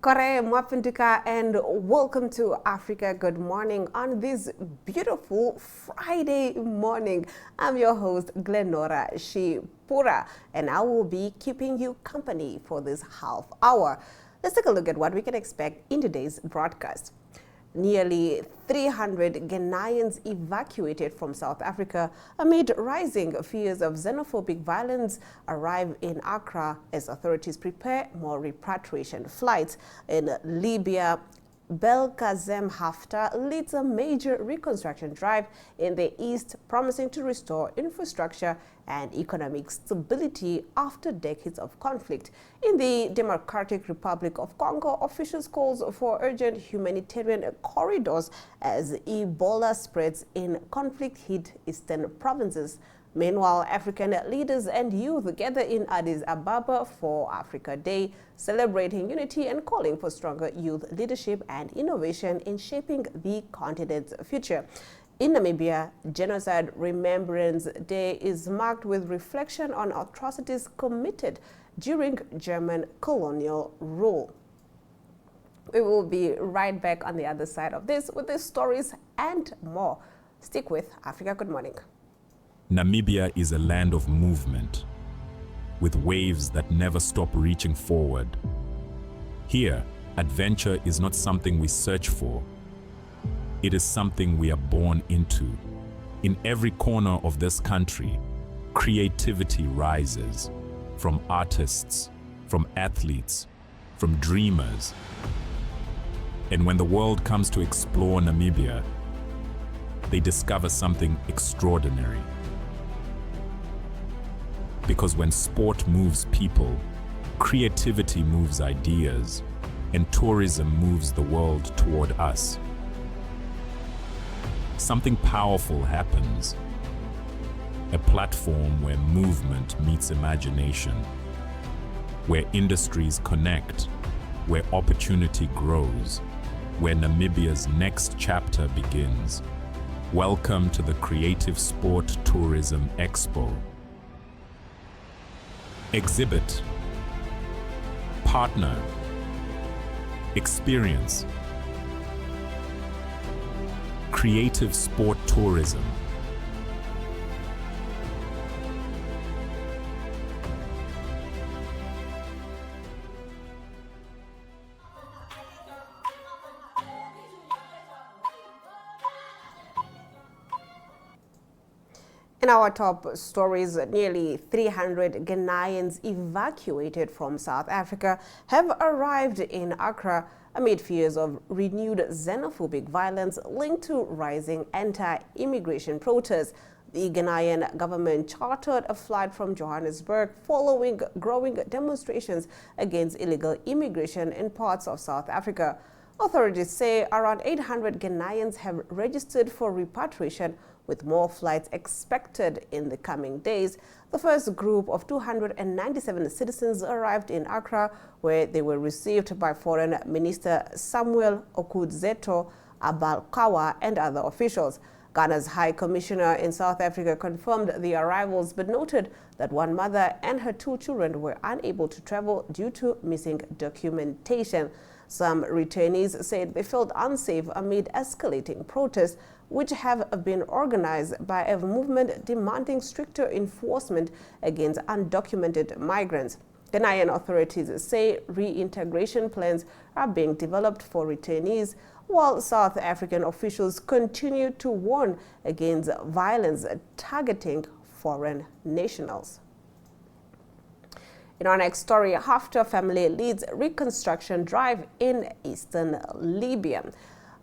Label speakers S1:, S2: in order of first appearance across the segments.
S1: Kore Mwapindika and welcome to Africa Good Morning on this beautiful Friday morning. I'm your host Glenora Shipura and I will be keeping you company for this half hour. Let's take a look at what we can expect in today's broadcast. Nearly 300 Ghanaians evacuated from South Africa amid rising fears of xenophobic violence arrive in Accra as authorities prepare more repatriation flights. In Libya, Belgacem Haftar leads a major reconstruction drive in the east, promising to restore infrastructure and economic stability after decades of conflict. In the Democratic Republic of Congo, officials calls for urgent humanitarian corridors as Ebola spreads in conflict-hit eastern provinces. Meanwhile, African leaders and youth gather in Addis Ababa for Africa Day, celebrating unity and calling for stronger youth leadership and innovation in shaping the continent's future. In Namibia, Genocide Remembrance Day is marked with reflection on atrocities committed during German colonial rule. We will be right back on the other side of this with the stories and more. Stick with Africa Good Morning.
S2: Namibia is a land of movement, with waves that never stop reaching forward. Here, adventure is not something we search for. It is something we are born into. In every corner of this country, creativity rises, from artists, from athletes, from dreamers. And when the world comes to explore Namibia, they discover something extraordinary. Because when sport moves people, creativity moves ideas, and tourism moves the world toward us. Something powerful happens. A platform where movement meets imagination, where industries connect, where opportunity grows, where Namibia's next chapter begins. Welcome to the Creative Sport Tourism Expo. Exhibit, partner, experience. Creative sport tourism.
S1: In our top stories, nearly 300 Ghanaians evacuated from South Africa have arrived in Accra amid fears of renewed xenophobic violence linked to rising anti-immigration protests. The Ghanaian government chartered a flight from Johannesburg following growing demonstrations against illegal immigration in parts of South Africa. Authorities say around 800 Ghanaians have registered for repatriation, with more flights expected in the coming days. The first group of 297 citizens arrived in Accra, where they were received by Foreign Minister Samuel Okudzeto Abalkawa and other officials. Ghana's High Commissioner in South Africa confirmed the arrivals, but noted that one mother and her two children were unable to travel due to missing documentation. Some returnees said they felt unsafe amid escalating protests, which have been organized by a movement demanding stricter enforcement against undocumented migrants. Ghanaian authorities say reintegration plans are being developed for returnees, while South African officials continue to warn against violence targeting foreign nationals. In our next story, Haftar family leads reconstruction drive in eastern Libya.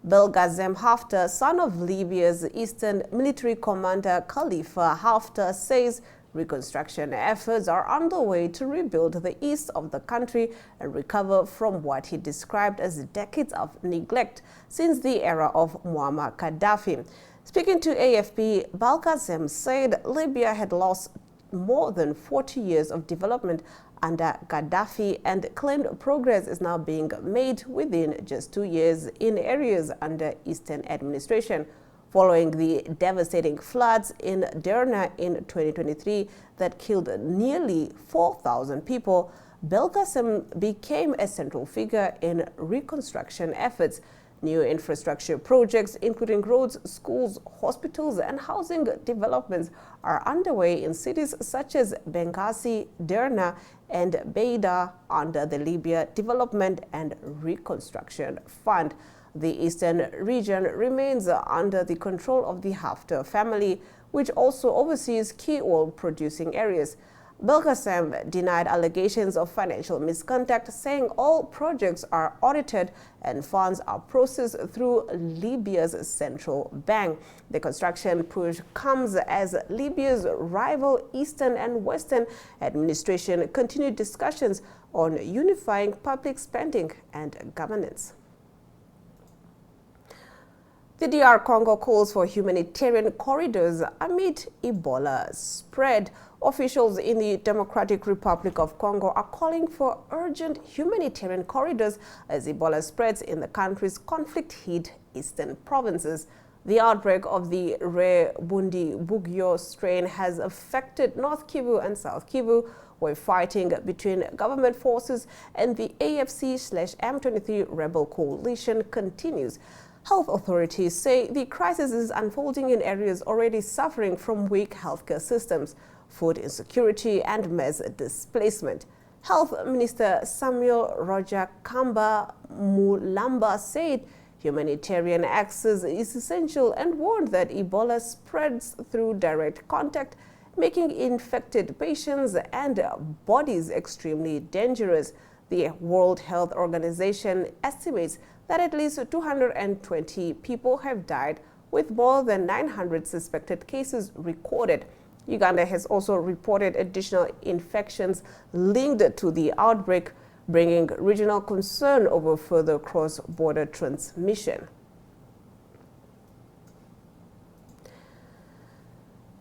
S1: Belgacem Haftar, son of Libya's Eastern Military Commander Khalifa Haftar, says reconstruction efforts are underway to rebuild the east of the country and recover from what he described as decades of neglect since the era of Muammar Gaddafi. Speaking to AFP, Belgacem said Libya had lost more than 40 years of development under Gaddafi and claimed progress is now being made within just 2 years in areas under Eastern administration. Following the devastating floods in Derna in 2023 that killed nearly 4,000 people, Belgacem became a central figure in reconstruction efforts. New infrastructure projects, including roads, schools, hospitals, and housing developments, are underway in cities such as Benghazi, Derna, and Beida under the Libya Development and Reconstruction Fund. The eastern region remains under the control of the Haftar family, which also oversees key oil-producing areas. Belgacem denied allegations of financial misconduct, saying all projects are audited and funds are processed through Libya's central bank. The construction push comes as Libya's rival Eastern and Western administration continued discussions on unifying public spending and governance. The DR Congo calls for humanitarian corridors amid Ebola spread. Officials in the Democratic Republic of Congo are calling for urgent humanitarian corridors as Ebola spreads in the country's conflict-hit eastern provinces. The outbreak of the rare Bundibugyo strain has affected North Kivu and South Kivu, where fighting between government forces and the AFC/M23 rebel coalition continues. Health authorities say the crisis is unfolding in areas already suffering from weak healthcare systems, food insecurity, and mass displacement. Health Minister Samuel Roger Kamba Mulamba said humanitarian access is essential and warned that Ebola spreads through direct contact, making infected patients and bodies extremely dangerous. The World Health Organization estimates that at least 220 people have died, with more than 900 suspected cases recorded. Uganda has also reported additional infections linked to the outbreak, bringing regional concern over further cross-border transmission.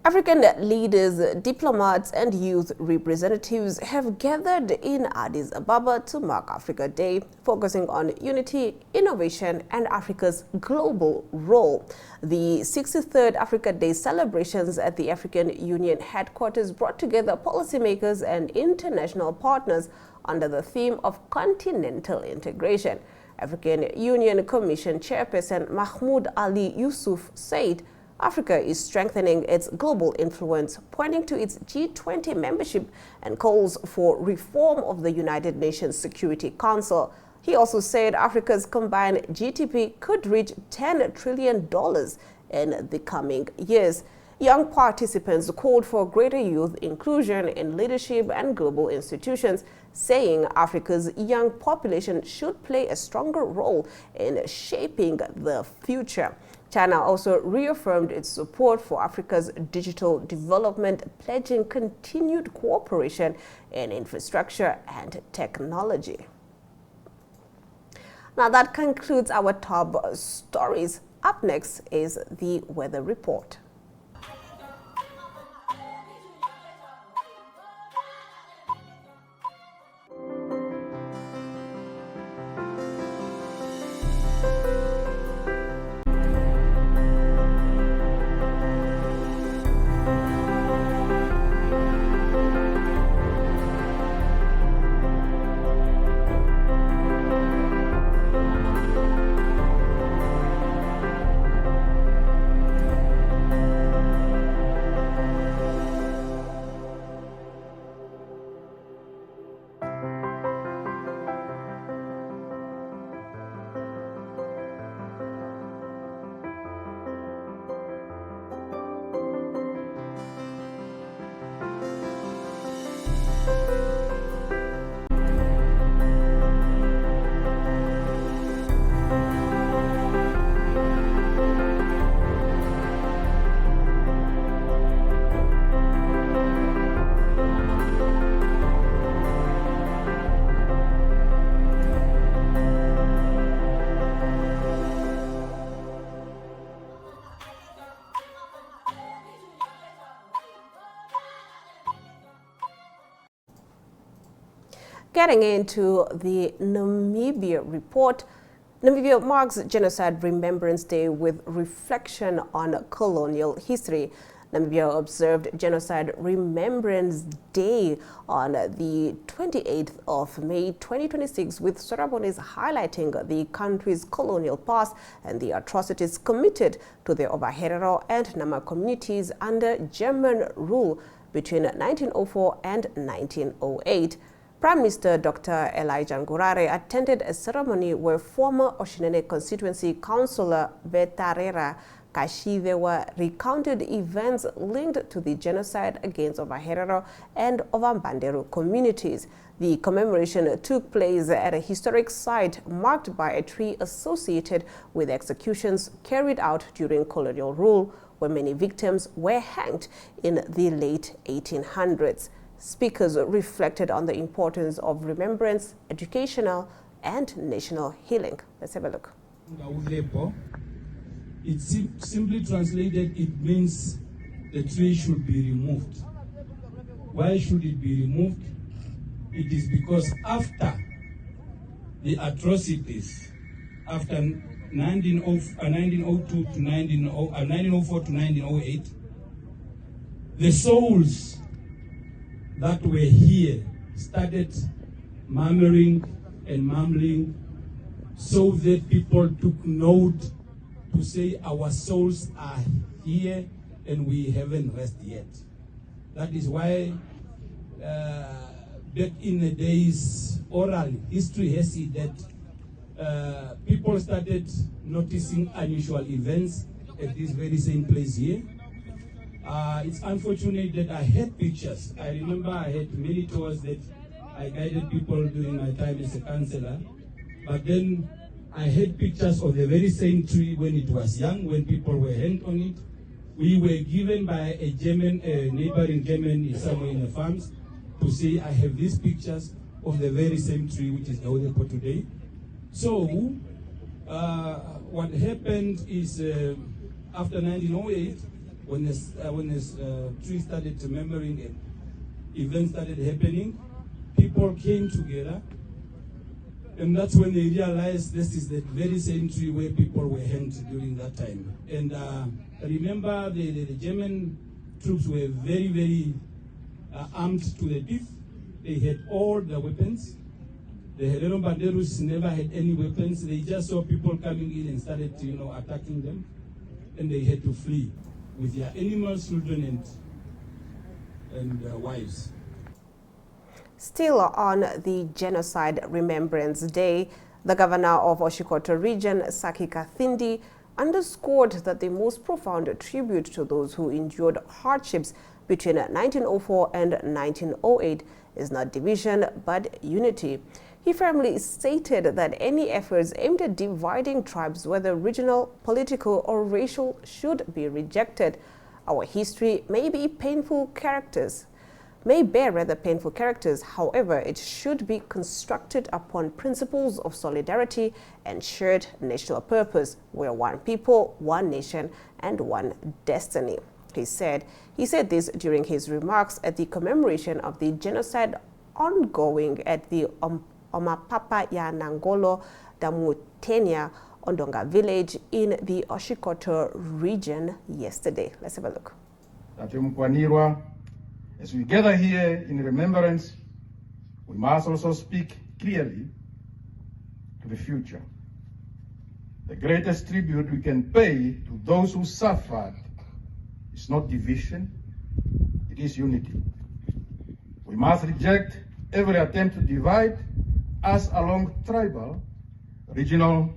S1: African leaders, diplomats, and youth representatives have gathered in Addis Ababa to mark Africa Day, focusing on unity, innovation, and Africa's global role. The 63rd Africa Day celebrations at the African Union headquarters brought together policymakers and international partners under the theme of continental integration. African Union Commission Chairperson Mahmoud Ali Yusuf said Africa is strengthening its global influence, pointing to its G20 membership and calls for reform of the United Nations Security Council. He also said Africa's combined GDP could reach $10 trillion in the coming years. Young participants called for greater youth inclusion in leadership and global institutions, saying Africa's young population should play a stronger role in shaping the future. China also reaffirmed its support for Africa's digital development, pledging continued cooperation in infrastructure and technology. Now that concludes our top stories. Up next is the weather report. Getting into the Namibia report, Namibia marks Genocide Remembrance Day with reflection on colonial history. Namibia observed Genocide Remembrance Day on the 28th of May 2026, with ceremonies highlighting the country's colonial past and the atrocities committed to the Ovaherero and Nama communities under German rule between 1904 and 1908. Prime Minister Dr. Elijah Ngurare attended a ceremony where former Oshinene constituency councillor Betarera Kashivewa recounted events linked to the genocide against Ovaherero and Ovambanderu communities. The commemoration took place at a historic site marked by a tree associated with executions carried out during colonial rule, where many victims were hanged in the late 1800s. Speakers reflected on the importance of remembrance, educational, and national healing. Let's have a look.
S3: It simply translated, it means the tree should be removed. Why should it be removed? It is because after the atrocities, after 1904 to 1908, the souls that were here started murmuring and mumbling, so that people took note to say our souls are here and we haven't rested yet. That is why back in the days, oral history has it that people started noticing unusual events at this very same place here. It's unfortunate that I had pictures. I remember I had many tours that I guided people during my time as a councillor, but then I had pictures of the very same tree when it was young, when people were hanged on it. We were given by a German, neighboring German somewhere in the farms, to say I have these pictures of the very same tree which is the Odepo today. So what happened is after 1908, when this tree started remembering it, events started happening, people came together. And that's when they realized this is the very same tree where people were hanged during that time. And remember, the German troops were very, very armed to the teeth. They had all the weapons. The Herero Banderus never had any weapons. They just saw people coming in and started, attacking them. And they had to flee with their animals, children, and wives.
S1: Still on the Genocide Remembrance Day, the governor of Oshikoto region, Saki Kathindi, underscored that the most profound tribute to those who endured hardships between 1904 and 1908 is not division but unity. He firmly stated that any efforts aimed at dividing tribes, whether regional, political, or racial, should be rejected. Our history may bear painful characters. However, it should be constructed upon principles of solidarity and shared national purpose. We're one people, one nation, and one destiny, he said. He said this during his remarks at the commemoration of the genocide ongoing at the Omapapa ya Nangolo Damutenia Ondonga village in the Oshikoto region yesterday. Let's have a look.
S4: As we gather here in remembrance, we must also speak clearly to the future. The greatest tribute we can pay to those who suffered is not division, it is unity. We must reject every attempt to divide us along tribal, regional,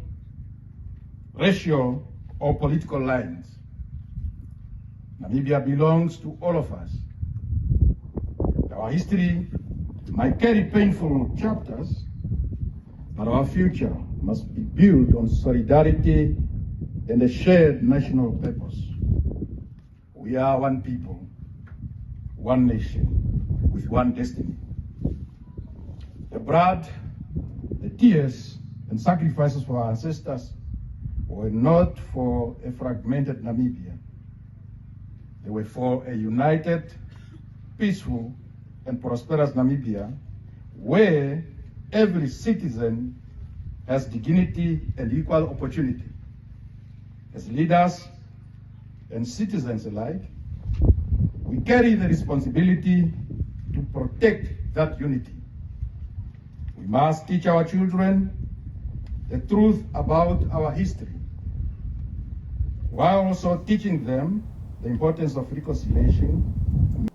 S4: racial, or political lines. Namibia belongs to all of us. Our history might carry painful chapters, but our future must be built on solidarity and a shared national purpose. We are one people, one nation, with one destiny. The blood, the tears, and sacrifices for our ancestors were not for a fragmented Namibia. They were for a united, peaceful, and prosperous Namibia, where every citizen has dignity and equal opportunity. As leaders and citizens alike, we carry the responsibility to protect that unity. We must teach our children the truth about our history, while also teaching them the importance of reconciliation.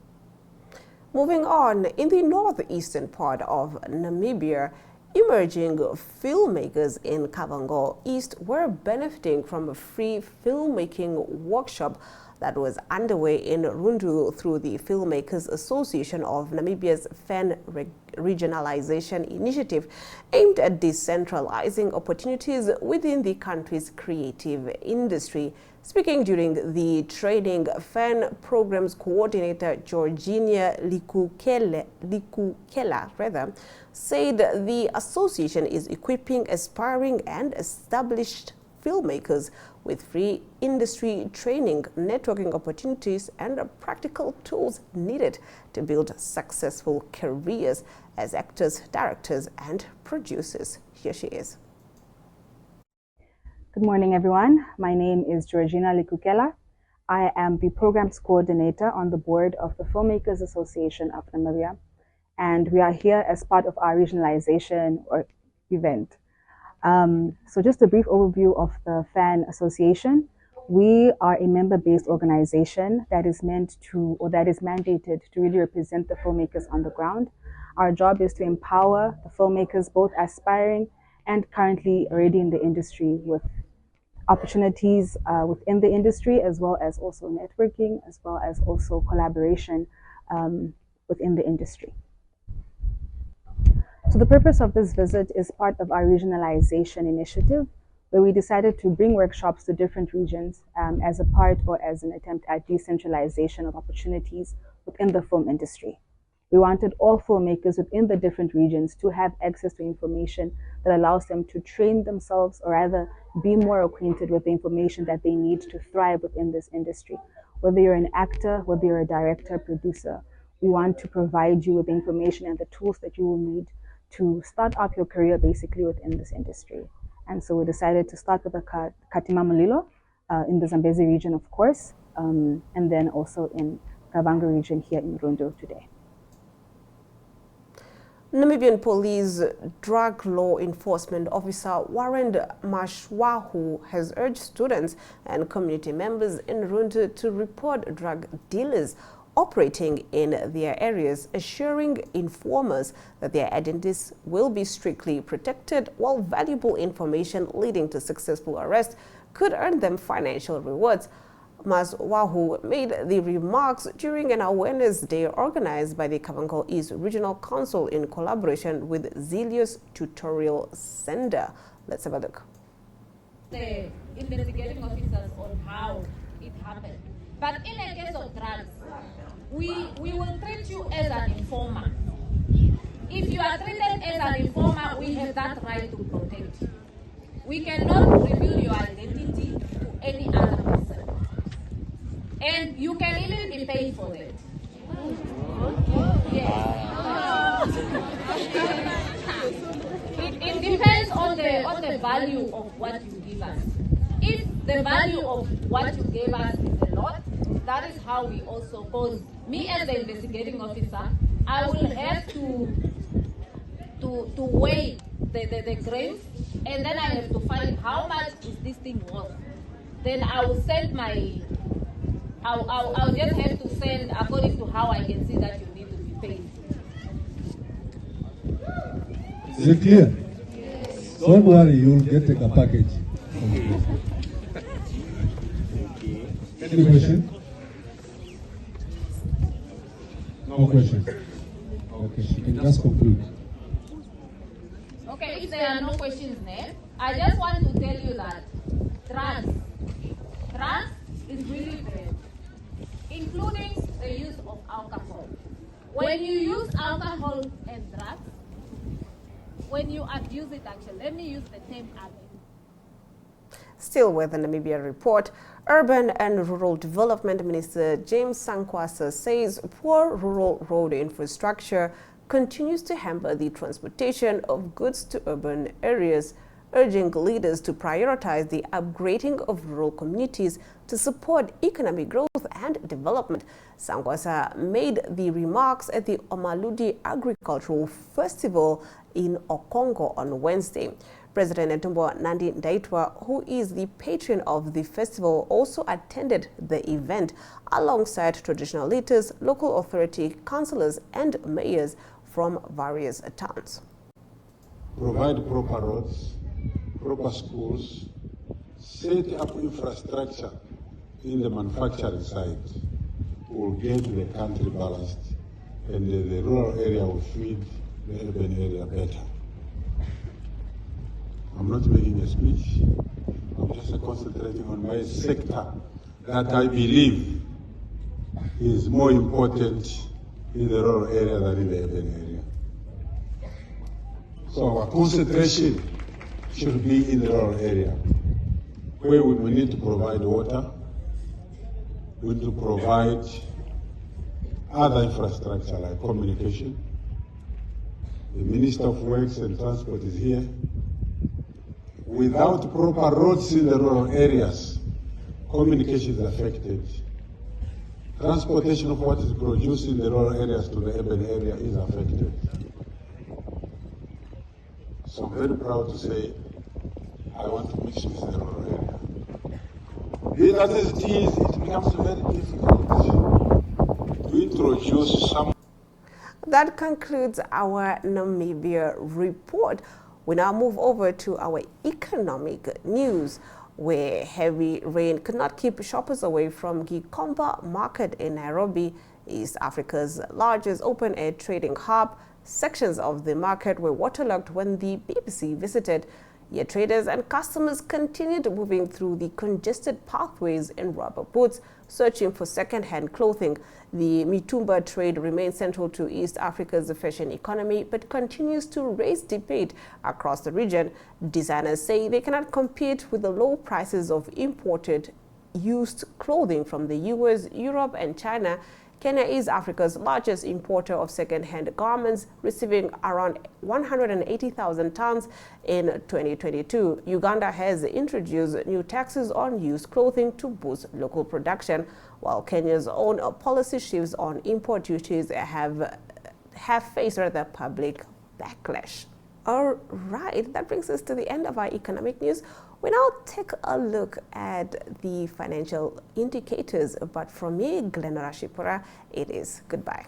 S1: Moving on, in the northeastern part of Namibia, emerging filmmakers in Kavango East were benefiting from a free filmmaking workshop that was underway in Rundu through the Filmmakers Association of Namibia's Fan Regionalization Initiative, aimed at decentralizing opportunities within the country's creative industry. Speaking during the training, Fan Programs Coordinator Georgina Likukela said the association is equipping aspiring and established filmmakers with free industry training, networking opportunities, and practical tools needed to build successful careers as actors, directors, and producers. Here she is.
S5: Good morning, everyone. My name is Georgina Likukela. I am the programs coordinator on the board of the Filmmakers Association of Namibia, and we are here as part of our regionalization event. So just a brief overview of the FAN Association. We are a member-based organization that is meant to, or that is mandated to really represent the filmmakers on the ground. Our job is to empower the filmmakers, both aspiring and currently already in the industry, with opportunities within the industry, as well as also networking, as well as also collaboration within the industry. So the purpose of this visit is part of our regionalization initiative, where we decided to bring workshops to different regions as a part or as an attempt at decentralization of opportunities within the film industry. We wanted all filmmakers within the different regions to have access to information that allows them to train themselves, or rather be more acquainted with the information that they need to thrive within this industry. Whether you're an actor, whether you're a director, producer, we want to provide you with the information and the tools that you will need to start up your career basically within this industry. And so we decided to start with the Katima Mulilo in the Zambezi region, of course, and then also in Kavango region here in Rundu today.
S1: Namibian Police Drug Law Enforcement Officer Warren Mashwahu has urged students and community members in Rundu to report drug dealers operating in their areas, assuring informers that their identities will be strictly protected, while valuable information leading to successful arrest could earn them financial rewards. Maswahu made the remarks during an awareness day organized by the Kavango East Regional Council in collaboration with Zelius Tutorial Center. Let's have a look.
S6: The investigating officers on how it happened. But in a case of drugs, we will treat you as an informer. If you are treated as an informer, we have that right to protect you. We cannot reveal your identity to any other person. And you can even be paid for that. Yes. It depends on the value of what you give us. If the value of what you gave us is a lot, that is how we also pose. Me as the investigating officer, I will have to weigh the grains, and then I have to find how much is this thing worth. Then I will send my. I'll just have to send according to how I can see that you need to be paid.
S7: Is it clear? Yes. Don't worry, you'll get a package. Any question? No question. Okay, she can just conclude.
S6: Okay, if there are no questions now, I just want to tell you that drugs is really bad, including the use of alcohol. When you use alcohol and drugs, when you abuse it, actually, let me use the term abuse.
S1: Still with the Namibia report, Urban and Rural Development Minister James Sankwasa says poor rural road infrastructure continues to hamper the transportation of goods to urban areas. urging leaders to prioritize the upgrading of rural communities to support economic growth and development. Sangwasa made the remarks at the Omaludi Agricultural Festival in Okongo on Wednesday. President Netumbo Nandi Ndaitwah, who is the patron of the festival, also attended the event alongside traditional leaders, local authority councillors and mayors from various towns.
S8: Provide proper roads, proper schools, set up infrastructure in the manufacturing side will get the country balanced, and the rural area will feed the urban area better. I'm not making a speech, I'm just concentrating on my sector that I believe is more important in the rural area than in the urban area. So our concentration should be in the rural area, where we need to provide water, we need to provide other infrastructure like communication. The Minister of Works and Transport is here. Without proper roads in the rural areas, communication is affected. Transportation of what is produced in the rural areas to the urban area is affected. So I'm very proud to say I want to mix with the rural area. Be that as it is, it becomes very difficult to introduce some.
S1: That concludes our Namibia report. We now move over to our economic news, where heavy rain could not keep shoppers away from Gikomba Market in Nairobi, East Africa's largest open-air trading hub. Sections of the market were waterlogged when the BBC visited. Yet traders and customers continued moving through the congested pathways in rubber boots, searching for second-hand clothing. The mitumba trade remains central to East Africa's fashion economy, but continues to raise debate across the region. Designers say they cannot compete with the low prices of imported used clothing from the US, Europe, and China. Kenya is Africa's largest importer of second-hand garments, receiving around 180,000 tons in 2022. Uganda has introduced new taxes on used clothing to boost local production, while Kenya's own policy shifts on import duties have faced rather public backlash. All right, that brings us to the end of our economic news. We now take a look at the financial indicators, but from me, Glenora Shipura, it is goodbye.